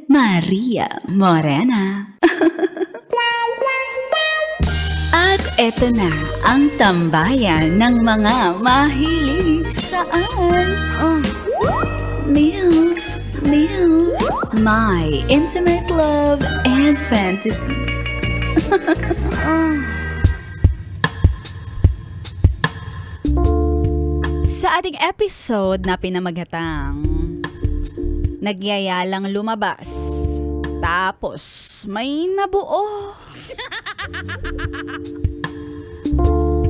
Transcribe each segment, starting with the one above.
Maria Morena. At eto na ang tambayan ng mga mahilig saan. MILF, My Intimate Love and Fantasies. Sa ating episode na pinamaghatang nagyayalang lumabas, tapos may nabuo.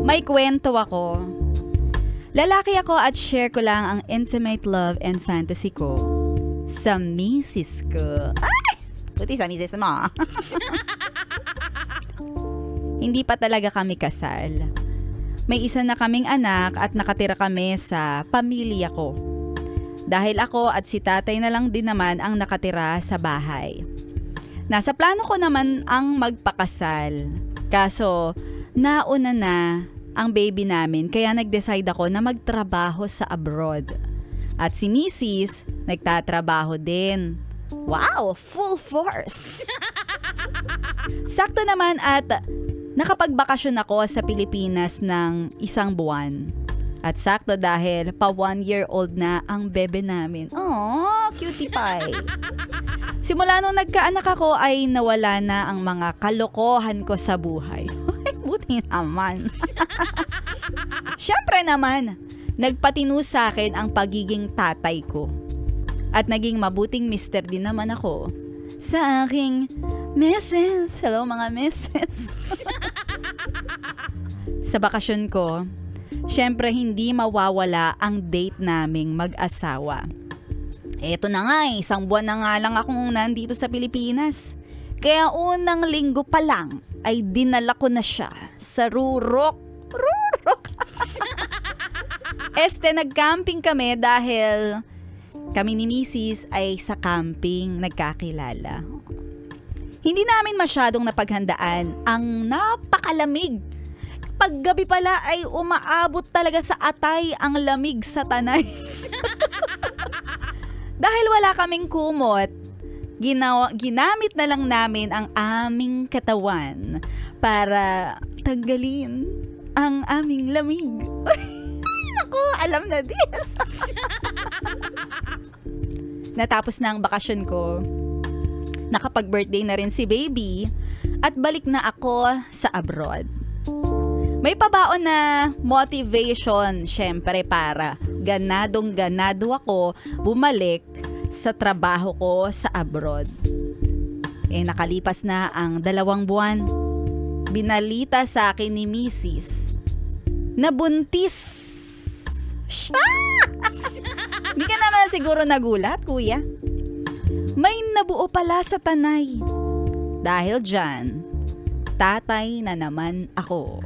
May kwento ako. Lalaki ako at share ko lang ang intimate love and fantasy ko sa misis ko. Ay! Puti sa misis mo. Hindi pa talaga kami kasal. May isa na kaming anak at nakatira kami sa pamilya ko. Dahil ako at si tatay na lang din naman ang nakatira sa bahay. Nasa plano ko naman ang magpakasal. Kaso, nauna na ang baby namin kaya nag-decide ako na magtrabaho sa abroad. At si Mrs. nagtatrabaho din. Wow! Full force! Sakto naman at nakapagbakasyon ako sa Pilipinas ng 1 buwan. At sakto dahil pa 1-year-old na ang bebe namin. Aww, cutie pie. Simula nung nagkaanak ako ay nawala na ang mga kalokohan ko sa buhay. Buti naman. Siyempre naman, nagpatino sa akin ang pagiging tatay ko. At naging mabuting mister din naman ako sa aking meses. Hello mga meses. Sa bakasyon ko, siyempre hindi mawawala ang date naming mag-asawa. Eto na nga 1 buwan na nga lang akong nandito sa Pilipinas. Kaya unang linggo pa lang ay dinala ko na siya sa Rurok. Nag-camping kami dahil kami ni Mrs. ay sa camping nagkakilala. Hindi namin masyadong napaghandaan ang napakalamig. Paggabi pala ay umaabot talaga sa atay ang lamig sa tanay. Dahil wala kaming kumot, ginamit na lang namin ang aming katawan para tanggalin ang aming lamig. Ay, naku, alam na this. Natapos na ang bakasyon ko. Nakapag-birthday na rin si baby at balik na ako sa abroad. May pabaon na motivation, syempre para ganadong-ganado ako bumalik sa trabaho ko sa abroad. Nakalipas na ang 2 buwan. Binalita sa akin ni Mrs. na buntis siya. Hindi ka naman siguro nagulat, kuya. May nabuo pala sa tanay. Dahil dyan, tatay na naman ako.